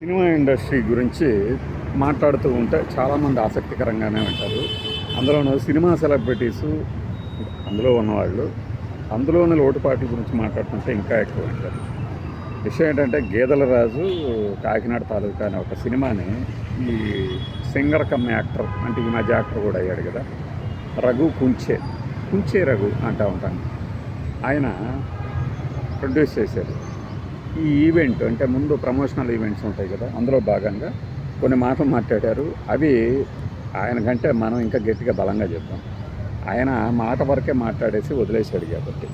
Cinema industry గురించి మాట్లాడుతూ ఉంటే చాలామంది ఆసక్తికరంగానే ఉంటారు. అందులోనూ సినిమా సెలబ్రిటీసు అందులో ఉన్నవాళ్ళు అందులోని లోటుపాట్ల గురించి మాట్లాడుతుంటే ఇంకా ఎక్కువ ఉంటారు. విషయం ఏంటంటే గేదెల రాజు కాకినాడ తాలూకా అనే ఒక సినిమాని ఈ సింగర్ కమ్ యాక్టర్ అంటే ఈ మధ్య యాక్టర్ కూడా అయ్యాడు కదా, రఘు కుంచే రఘు అంటూ ఉంటాను. ఆయన ప్రొడ్యూస్ చేశారు. ఈ ఈవెంట్ అంటే ముందు ప్రమోషనల్ ఈవెంట్స్ ఉంటాయి కదా, అందులో భాగంగా కొన్ని మాటలు మాట్లాడారు. అవి ఆయన కంటే మనం ఇంకా గట్టిగా బలంగా చెప్తాం. ఆయన మాట వరకే మాట్లాడేసి వదిలేశాడు కాబట్టి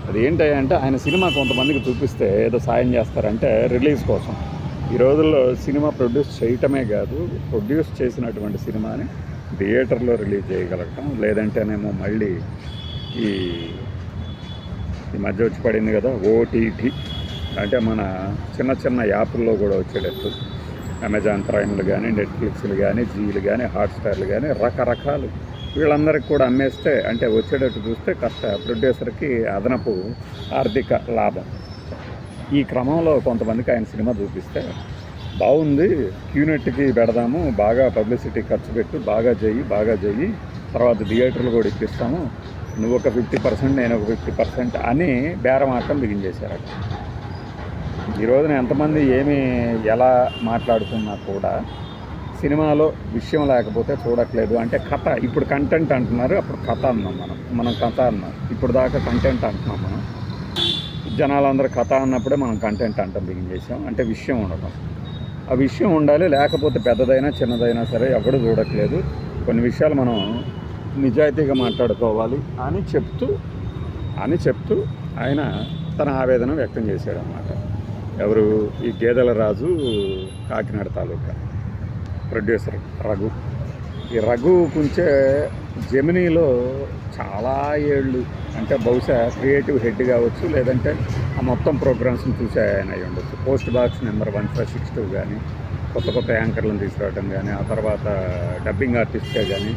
అది ఏంటంటే ఆయన సినిమా కొంతమందికి చూపిస్తే ఏదో సాయం చేస్తారంటే రిలీజ్ కోసం. ఈ రోజుల్లో సినిమా ప్రొడ్యూస్ చేయటమే కాదు, ప్రొడ్యూస్ చేసినటువంటి సినిమాని థియేటర్లో రిలీజ్ చేయగలగటం, లేదంటేనేమో మళ్ళీ ఈ ఈ మధ్య వచ్చి పడింది కదా ఓటీటీ, అంటే మన చిన్న చిన్న యాప్ల్లో కూడా వచ్చేటట్టు అమెజాన్ ప్రైమ్లు కానీ, నెట్ఫ్లిక్స్లు కానీ, జీలు కానీ, హాట్స్టార్లు కానీ రకరకాలు వీళ్ళందరికీ కూడా అమ్మేస్తే అంటే వచ్చేటట్టు చూస్తే కాస్త ప్రొడ్యూసర్కి అదనపు ఆర్థిక లాభం. ఈ క్రమంలో కొంతమందికి ఆయన సినిమా చూపిస్తే బాగుంది, క్యూనెట్కి పెడదాము, బాగా పబ్లిసిటీ ఖర్చు పెట్టు, బాగా చెయ్యి, తర్వాత థియేటర్లు కూడా ఇప్పిస్తాము, నువ్వు ఒక 50% నేను ఒక 50% అని బేరమాటం బిగించేశారు. ఈ రోజున ఎంతమంది ఎలా మాట్లాడుతున్నా కూడా సినిమాలో విషయం లేకపోతే చూడట్లేదు. అంటే కథ, ఇప్పుడు కంటెంట్ అంటున్నారు, అప్పుడు కథ అన్నాం మనం కథ అన్నాం, ఇప్పుడు దాకా కంటెంట్ అంటున్నాం మనం. జనాలందరూ కథ అన్నప్పుడే మనం కంటెంట్ అంటాం బిగించేసాం. అంటే విషయం ఉండడం, ఆ విషయం ఉండాలి, లేకపోతే పెద్దదైనా చిన్నదైనా సరే ఎవడు చూడట్లేదు. కొన్ని విషయాలు మనం నిజాయితీగా మాట్లాడుకోవాలి అని చెప్తూ ఆయన తన ఆవేదన వ్యక్తం చేశాడు అన్నమాట. ఎవరు? ఈ గేదెల రాజు కాకినాడ తాలూకా ప్రొడ్యూసర్ రఘు. ఈ రఘు కుంచే జెమినీలో చాలా ఏళ్ళు, అంటే బహుశా క్రియేటివ్ హెడ్ కావచ్చు, లేదంటే ఆ మొత్తం ప్రోగ్రామ్స్ని చూసే ఆయన అయి ఉండొచ్చు. పోస్ట్ బాక్స్ నెంబర్ 1562 కానీ, కొత్త యాంకర్లను తీసుకురావడం కానీ, ఆ తర్వాత డబ్బింగ్ ఆర్టిస్ట్గా కానీ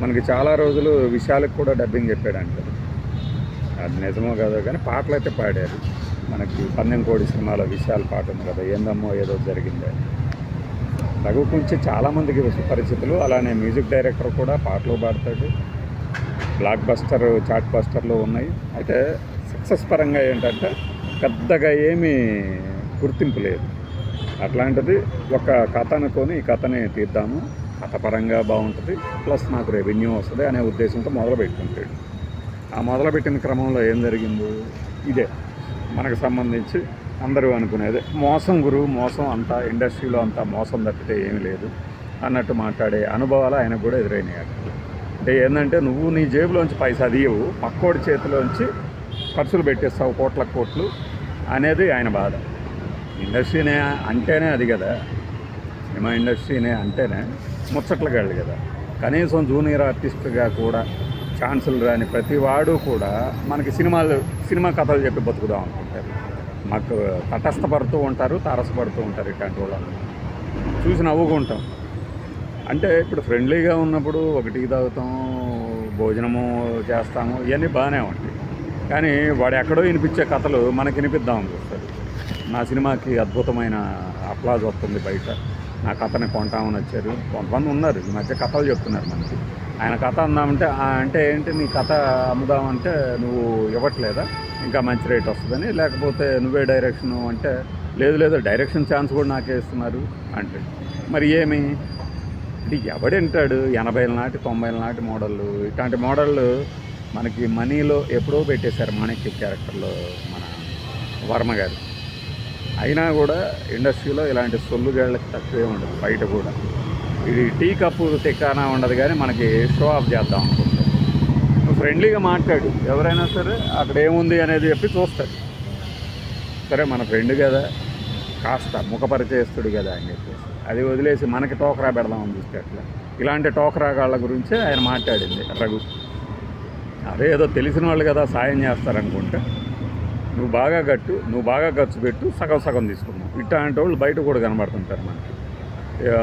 మనకి చాలా రోజులు విశాలకు కూడా డబ్బింగ్ చెప్పాడు అంటారు. అది నిజమో కాదో కానీ పాటలు అయితే పాడారు. మనకి పందెం కోడి సినిమాలో విశాల్ పాట ఉంది కదా, ఏందమ్మో ఏదో జరిగిందే. రఘు కుంచే చాలామందికి సుపరిచితులు. అలానే మ్యూజిక్ డైరెక్టర్ కూడా పాటలు పాడతాడు. బ్లాక్ బస్టర్, చాట్ బస్టర్లు ఉన్నాయి. అయితే సక్సెస్ పరంగా ఏంటంటే పెద్దగా ఏమీ గుర్తింపు లేదు. అట్లాంటిది ఒక కథ అనుకొని ఈ కథని తీద్దాము, కథ పరంగా బాగుంటుంది, ప్లస్ నాకు రెవెన్యూ వస్తుంది అనే ఉద్దేశంతో మొదలుపెట్టుకుంటాడు. ఆ మొదలుపెట్టిన క్రమంలో ఏం జరిగింది? ఇదే మనకు సంబంధించి అందరూ అనుకునేది మోసం అంతా ఇండస్ట్రీలో అంతా మోసం తప్పితే ఏమీ లేదు అన్నట్టు మాట్లాడే అనుభవాలు ఆయనకు కూడా ఎదురైనాయి. అంటే ఏంటంటే నువ్వు నీ జేబులోంచి పైసా తీయవు, పక్కోడి చేతిలోంచి ఖర్చులు పెట్టేస్తావు కోట్లు అనేది ఆయన బాధ. ఇండస్ట్రీనే అంటేనే అది కదా, సినిమా ఇండస్ట్రీనే అంటేనే ముచ్చట్లు కాదు కదా. కనీసం జూనియర్ ఆర్టిస్ట్గా కూడా ఛాన్సులు రాని ప్రతి వాడు కూడా మనకి సినిమా కథలు చెప్పి బతుకుదాం అనుకుంటారు. మాకు తటస్థపడుతూ ఉంటారు, తారసపడుతూ ఉంటారు. ఇట్లాంటి వాళ్ళు చూసి నవ్వుకుంటాం. అంటే ఇప్పుడు ఫ్రెండ్లీగా ఉన్నప్పుడు ఒక టీ తాగుతాం, భోజనము చేస్తాము, ఇవన్నీ బాగానే ఉంటాయి. కానీ వాడు ఎక్కడో వినిపించే కథలు మనకి వినిపిద్దాం అనిపిస్తుంది. నా సినిమాకి అద్భుతమైన అప్లాజ్ వస్తుంది బయట, నా కథని కొంటామని వచ్చారు కొంతమంది ఉన్నారు. ఈ మధ్య కథలు చెప్తున్నారు మనకి. ఆయన కథ అందామంటే అంటే ఏంటి, నీ కథ అమ్ముదామంటే నువ్వు ఇవ్వట్లేదా, ఇంకా మంచి రేట్ వస్తుందని, లేకపోతే నువ్వే డైరెక్షను అంటే లేదు డైరెక్షన్ ఛాన్స్ కూడా నాకే ఇస్తున్నారు అంటే మరి ఏమి అంటే ఎవడంటాడు? 80ల నాటి 90ల నాటి మోడళ్ళు, ఇట్లాంటి మోడళ్ళు మనకి మనీలో ఎప్పుడో పెట్టేశారు. మాణిక్య క్యారెక్టర్లో మన వర్మ గారు. అయినా కూడా ఇండస్ట్రీలో ఇలాంటి సొల్లుగాళ్ళకి తక్కువే ఉండదు. బయట కూడా ఇది టీ కప్పు తెక్కానా ఉండదు, కానీ మనకి షో ఆఫ్ చేద్దాం అనుకుంటారు. ఫ్రెండ్లీగా మాట్లాడు, ఎవరైనా సరే అక్కడ ఏముంది అనేది చెప్పి చూస్తారు. సరే మన ఫ్రెండ్ కదా, కాస్త ముఖపరిచయస్తుడు కదా అని చెప్పేసి అది వదిలేసి మనకి టోకరా పెడదామని చూస్తే అట్లా ఇలాంటి టోకరా గాళ్ళ గురించే ఆయన మాట్లాడింది రఘు. అదే ఏదో తెలిసిన వాళ్ళు కదా సాయం చేస్తారనుకుంటే నువ్వు బాగా ఖర్చు పెట్టు, సగం తీసుకున్నావు. ఇట్లాంటి వాళ్ళు బయట కూడా కనబడుతుంటారు మనకి.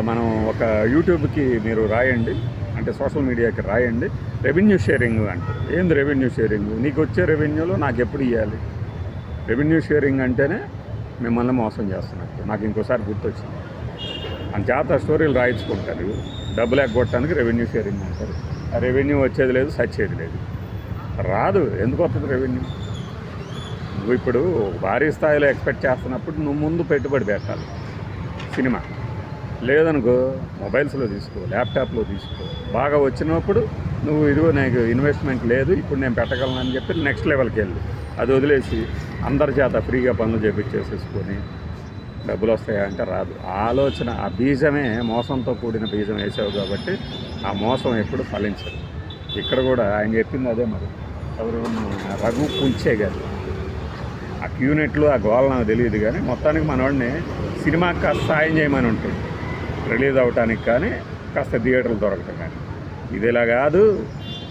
మనం ఒక యూట్యూబ్కి మీరు రాయండి, అంటే సోషల్ మీడియాకి రాయండి, రెవెన్యూ షేరింగ్ అంటారు. ఏంది రెవెన్యూ షేరింగ్? నీకు వచ్చే రెవెన్యూలో నాకు ఎప్పుడు ఇవ్వాలి? రెవెన్యూ షేరింగ్ అంటేనే మిమ్మల్ని మోసం చేస్తున్నట్టు నాకు ఇంకోసారి గుర్తొచ్చింది. అంచేత స్టోరీలు రాయించుకుంటారు, డబ్బులు ఎగ్గొట్టడానికి రెవెన్యూ షేరింగ్ అంటారు. ఆ రెవెన్యూ వచ్చేది లేదు, సచ్చేది లేదు. రాదు. ఎందుకు వస్తుంది రెవెన్యూ? నువ్వు ఇప్పుడు భారీ స్థాయిలో ఎక్స్పెక్ట్ చేస్తున్నప్పుడు నువ్వు ముందు పెట్టుబడి పెట్టాలి. సినిమా లేదనుకో మొబైల్స్లో తీసుకో, ల్యాప్టాప్లో తీసుకో. బాగా వచ్చినప్పుడు నువ్వు ఇదిగో నాకు ఇన్వెస్ట్మెంట్ లేదు ఇప్పుడు నేను పెట్టగలను అని చెప్పి నెక్స్ట్ లెవెల్కి వెళ్ళి అది వదిలేసి అందరి చేత ఫ్రీగా పనులు చేపించేసేసుకొని డబ్బులు వస్తాయా అంటే రాదు. ఆలోచన ఆ బీజమే మోసంతో కూడిన బీజం వేసావు కాబట్టి ఆ మోసం ఎప్పుడు ఫలించదు. ఇక్కడ కూడా ఆయన చెప్పింది అదే. మరి ఎవరు రఘు పుంచే గారు ఆ క్యూనెట్లు ఆ గోళ నాకు తెలియదు, కానీ మొత్తానికి మనవాడిని సినిమాకి కాస్త సాయం చేయమని ఉంటుంది, రిలీజ్ అవ్వటానికి కానీ కాస్త థియేటర్లు దొరకటం కానీ. ఇది ఇలా కాదు,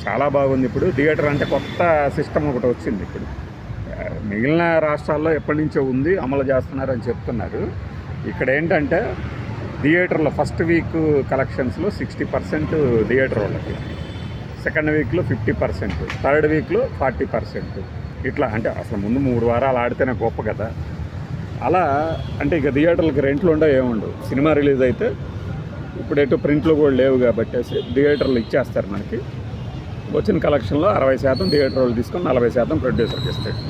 చాలా బాగుంది. ఇప్పుడు థియేటర్ అంటే కొత్త సిస్టమ్ ఒకటి వచ్చింది. ఇప్పుడు మిగిలిన రాష్ట్రాల్లో ఎప్పటి నుంచో ఉంది, అమలు చేస్తున్నారని చెప్తున్నారు. ఇక్కడ ఏంటంటే థియేటర్లో ఫస్ట్ వీక్ కలెక్షన్స్లో 60% థియేటర్ వాళ్ళకి, సెకండ్ వీక్లో 50%, థర్డ్ వీక్లో 40%. ఇట్లా అంటే అసలు ముందు 3 వారాలు ఆడితేనే గొప్ప కదా. అలా అంటే ఇక థియేటర్లకి రెంట్లు ఉండవు, ఏముండవు. సినిమా రిలీజ్ అయితే ఇప్పుడు ఎటు ప్రింట్లు కూడా లేవు కాబట్టి థియేటర్లు ఇచ్చేస్తారు. మనకి వచ్చిన కలెక్షన్లో 60% థియేటర్ వాళ్ళు తీసుకొని 40% ప్రొడ్యూసర్కి ఇస్తాడు,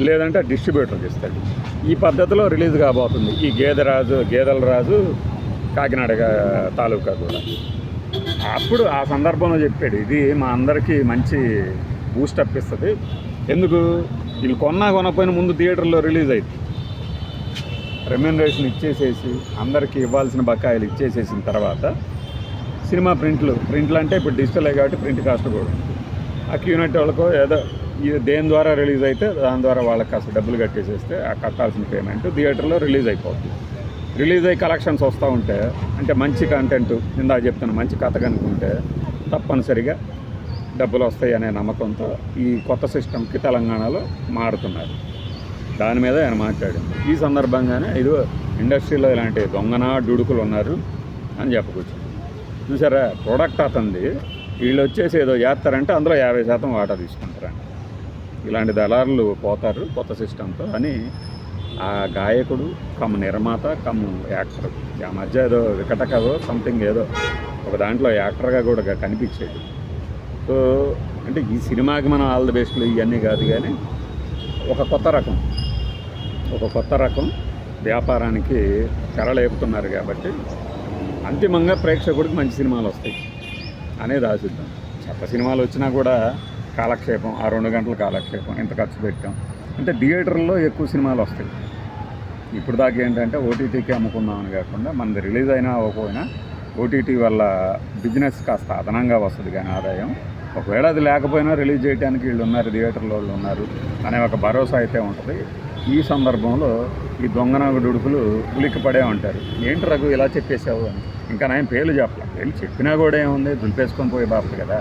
లేదంటే డిస్ట్రిబ్యూటర్కి ఇస్తాడు. ఈ పద్ధతిలో రిలీజ్ కాబోతుంది ఈ గేదెల రాజు కాకినాడ తాలూకా కూడా. అప్పుడు ఆ సందర్భంలో చెప్పాడు, ఇది మా అందరికీ మంచి బూస్టప్ ఇస్తుంది. ఎందుకు? వీళ్ళు కొనకపోయినా ముందు థియేటర్లో రిలీజ్ అయింది, రెమ్యూనరేషన్ ఇచ్చేసేసి అందరికీ ఇవ్వాల్సిన బకాయిలు ఇచ్చేసేసిన తర్వాత సినిమా ప్రింట్లు అంటే ఇప్పుడు డిజిటలే కాబట్టి ప్రింట్ కాస్ట్ కూడా ఆ క్యూనెట్ వాళ్ళకో ఏదో దేని ద్వారా రిలీజ్ అయితే దాని ద్వారా వాళ్ళకి కాస్త డబ్బులు కట్టేసేస్తే ఆ కట్టాల్సిన పేమెంట్ థియేటర్లో రిలీజ్ అయిపోతుంది. రిలీజ్ అయ్యి కలెక్షన్స్ వస్తూ ఉంటే అంటే మంచి కంటెంట్ ఇందాక చెప్తాను, మంచి కథ కనుక్కుంటే తప్పనిసరిగా డబ్బులు వస్తాయి అనే నమ్మకంతో ఈ కొత్త సిస్టమ్కి తెలంగాణలో మారుతున్నారు. దాని మీద ఆయన మాట్లాడింది. ఈ సందర్భంగానే ఇది ఇండస్ట్రీలో ఇలాంటి దొంగన డుడుకులు ఉన్నారు అని చెప్పవచ్చు. చూసారా, ప్రోడక్ట్ అతంది, వీళ్ళు వచ్చేసి ఏదో చేస్తారంటే అందులో 50% వాటా తీసుకుంటారండి. ఇలాంటి దళారులు పోతారు కొత్త సిస్టంతో అని ఆ గాయకుడు కమ్ నిర్మాత కమ్ యాక్టర్ ఆ మధ్య ఏదో వికటకదో సంథింగ్ ఏదో ఒక దాంట్లో యాక్టర్గా కూడా కనిపించేది. సో అంటే ఈ సినిమాకి మనం ఆల్ ది బెస్ట్లు ఇవన్నీ కాదు, కానీ ఒక కొత్త రకం వ్యాపారానికి తెరలేపుతున్నారు కాబట్టి అంతిమంగా ప్రేక్షకుడికి మంచి సినిమాలు వస్తాయి అనేది ఆశిద్దాం. చెత్త సినిమాలు వచ్చినా కూడా కాలక్షేపం, ఆ 2 గంటల కాలక్షేపం, ఎంత ఖర్చు పెట్టాం అంటే థియేటర్లో ఎక్కువ సినిమాలు వస్తాయి. ఇప్పుడు దాకా ఏంటంటే ఓటీటీకి అమ్ముకుందామని కాకుండా మనది రిలీజ్ అయినా అవ్వకపోయినా ఓటీటీ వల్ల బిజినెస్ కాస్త అదనంగా వస్తుంది, కానీ ఆదాయం ఒకవేళ అది లేకపోయినా రిలీజ్ చేయడానికి వీళ్ళు ఉన్నారు, థియేటర్లో వాళ్ళు ఉన్నారు అనే ఒక భరోసా అయితే ఉంటుంది. ఈ సందర్భంలో ఈ దొంగనాగు డుడుకులు ఉలిక్కి పడే ఉంటారు. ఏంటి రఘు ఇలా చెప్పేసావు అని. ఇంకా నేను పేర్లు చెప్పాలి, పేర్లు చెప్పినా కూడా ఏముంది, దులిపేసుకొని పోయే బాబు కదా.